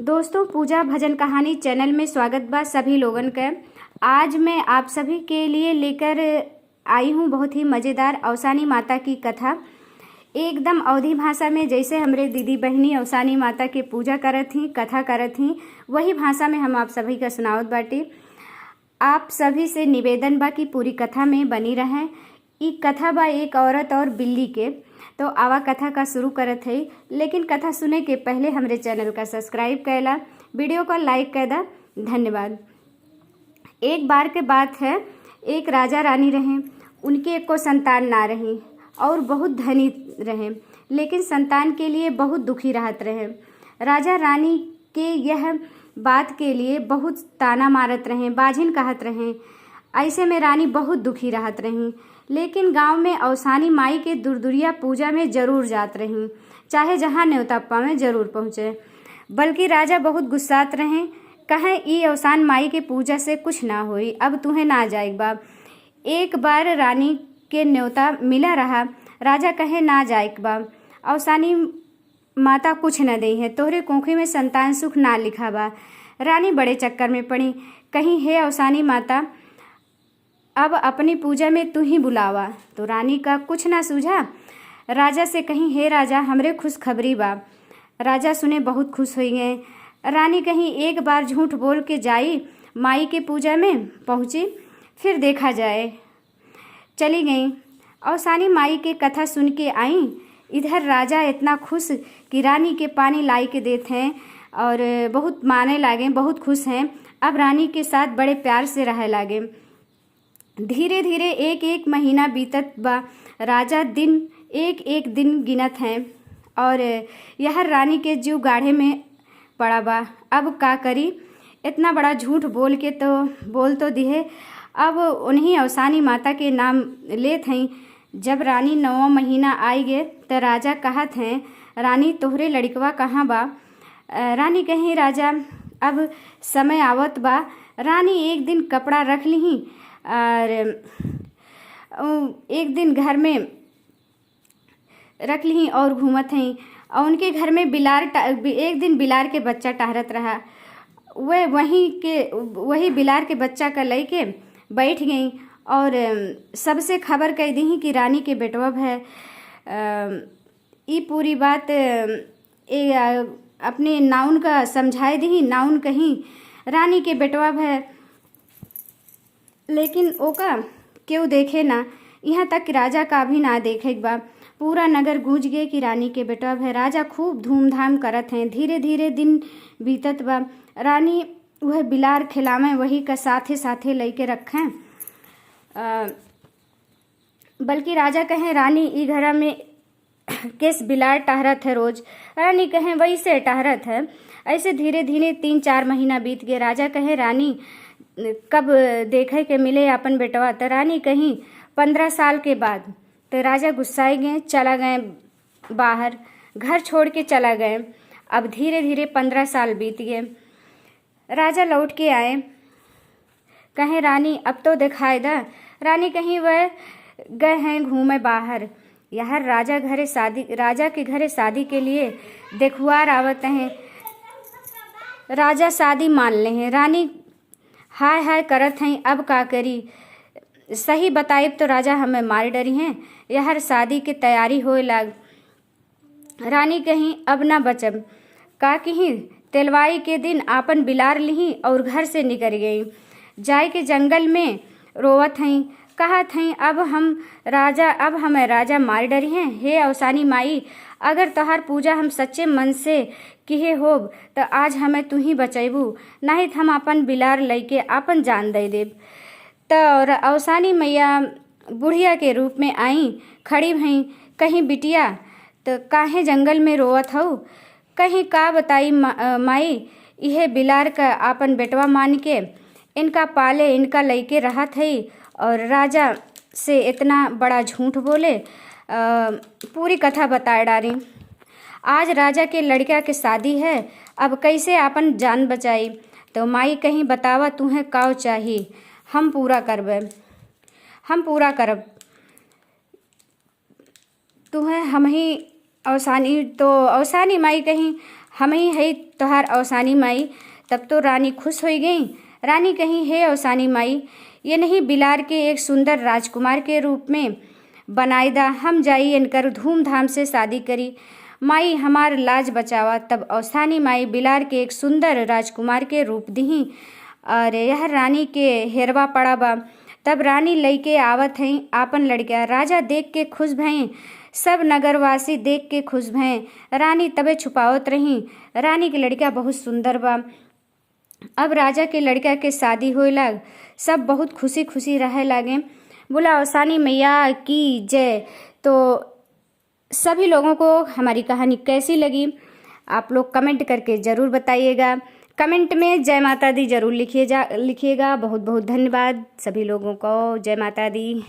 दोस्तों, पूजा भजन कहानी चैनल में स्वागत बा सभी लोगन का। आज मैं आप सभी के लिए लेकर आई हूँ बहुत ही मज़ेदार औसानी माता की कथा। एकदम अवधी भाषा में, जैसे हमरे दीदी बहनी औसानी माता के पूजा करत थी, कथा करत थी, वही भाषा में हम आप सभी का सुनावत बाटी। आप सभी से निवेदन बा कि पूरी कथा में बनी रहें। ई कथा बा एक औरत और बिल्ली के। तो आवा कथा का शुरू करत है, लेकिन कथा सुने के पहले हमरे चैनल का सब्सक्राइब कैला, वीडियो को लाइक कर दा। धन्यवाद। एक बार के बात है, एक राजा रानी रहे। उनके को संतान ना रही और बहुत धनी रहे, लेकिन संतान के लिए बहुत दुखी रहत रहे। राजा रानी के यह बात के लिए बहुत ताना मारत रहे, बाझिन कहत रहे। ऐसे में रानी बहुत दुखी रहत रही, लेकिन गांव में औसानी माई के दुर्दुरिया पूजा में जरूर जात रही, चाहे जहां न्योता पावे जरूर पहुँचे। बल्कि राजा बहुत गुस्सात रहे, कहे ई औसान माई के पूजा से कुछ ना होई, अब तुम्हें ना जाएग बा। एक बार रानी के न्योता मिला रहा, राजा कहे ना जाएग बा, औसानी माता कुछ न दे है, तोहरे कोंखी में संतान सुख ना लिखा बा। रानी बड़े चक्कर में पड़ी, कहीं हे औसानी माता, अब अपनी पूजा में तू ही बुलावा। तो रानी का कुछ ना सूझा। राजा से कहीं हे राजा, हमरे खुशखबरी बा। राजा सुने बहुत खुश हो गए। रानी कहीं एक बार झूठ बोल के जाई, माई के पूजा में पहुँची, फिर देखा जाए। चली गई। औसानी माई के कथा सुन के आई। इधर राजा इतना खुश कि रानी के पानी लाई के देते हैं और बहुत माने लागे, बहुत खुश हैं। अब रानी के साथ बड़े प्यार से रह लागे। धीरे धीरे एक एक महीना बीतत बा। राजा दिन एक एक दिन गिनत हैं और यह रानी के जीव गाढ़े में पड़ा बा। अब का करी, इतना बड़ा झूठ बोल के तो बोल तो दिए। अब उन्हीं औसानी माता के नाम लेत हैं। जब रानी 9वां महीना आई गे तो राजा कहत हैं, रानी तोहरे लड़कवा कहाँ बा। रानी कहीं राजा अब समय आवत बा। रानी एक दिन कपड़ा रख ली और एक दिन घर में रख ली और घूमत हैं। और उनके घर में एक दिन बिलार के बच्चा टहरत रहा। वह वही बिलार के बच्चा का लेके बैठ गई और सबसे खबर कह दी कि रानी के बेटवा है। ये पूरी बात अपने नाउन का समझाए दी। नाउन कहीं रानी के बेटवा है, लेकिन ओका क्यों देखे ना, यहाँ तक राजा का भी ना देखे बा। पूरा नगर गूंज गए कि रानी के बेटवा है। राजा खूब धूमधाम करत हैं। धीरे धीरे दिन बीतत बा। रानी वह बिलार खिलावे, वही का साथे साथे लेके रखें। बल्कि राजा कहें, रानी ई घरा में किस बिलार टहरत है रोज। रानी कहें, वही से टहरत है। ऐसे धीरे धीरे 3-4 महीना बीत गए। राजा कहे, रानी कब देखे के मिले अपन बेटवा। तो रानी कहीं 15 साल के बाद। तो राजा गुस्साए गए, चला गए बाहर, घर छोड़ के चला गए। अब धीरे धीरे 15 साल बीत गए। राजा लौट के आए, कहें रानी अब तो दिखाई दा। रानी कहीं वह गए हैं घूमे बाहर। यह राजा के घरे शादी के लिए देखुआर आवत हैं। राजा शादी मान ले हैं। रानी हाय हाय करत हैं, अब का करी। सही बताइब तो राजा हमें मार डरी हैं। यह शादी के तैयारी होए लाग। रानी कहीं अब ना बचब। का कहीं तेलवाई के दिन आपन बिलार ली और घर से निकल गई। जाए के जंगल में रोवत हैं, कहत हैं, अब हमें राजा मार डरी हैं। हे औसानी माई, अगर तोहार पूजा हम सच्चे मन से किए होब तो आज हमें तू ही बचैबू, नहीं तो हम अपन बिलार लेके अपन जान दे देब। तो औसानी मैया बुढ़िया के रूप में आई, खड़ी भई। कहीं बिटिया तो काहे जंगल में रोवत हो। कहीं का बताई माई, यह बिलार का आपन बेटवा मान के इनका पाले, इनका लेके रहत है और राजा से इतना बड़ा झूठ बोले। पूरी कथा बता डाली। आज राजा के लड़का के शादी है, अब कैसे अपन जान बचाई। तो माई कहीं बतावा तुम्हें काव चाहिए, हम पूरा करब। तुम्हें हम ही औसानी माई कहीं हम ही है तोहार औसानी माई। तब तो रानी खुश हो गई। रानी कहीं, हे औसानी माई, ये नहीं बिलार के एक सुंदर राजकुमार के रूप में बनाईदा, हम जाई इनकर धूमधाम से शादी करी। माई हमार लाज बचावा। तब औसानी माई बिलार के एक सुंदर राजकुमार के रूप दही और यह रानी के हेरवा पड़ा बा। तब रानी लइके आवत हई आपन लड़का। राजा देख के खुश भई, सब नगरवासी देख के खुश भई। रानी तबे छुपावत रही, रानी के लड़का बहुत सुंदर बा। अब राजा के लड़का के शादी होए लग, सब बहुत खुशी खुशी रहे लागे। बोला औसानी मैया की जय। तो सभी लोगों को हमारी कहानी कैसी लगी आप लोग कमेंट करके ज़रूर बताइएगा। कमेंट में जय माता दी ज़रूर लिखिएगा। बहुत बहुत धन्यवाद सभी लोगों को। जय माता दी।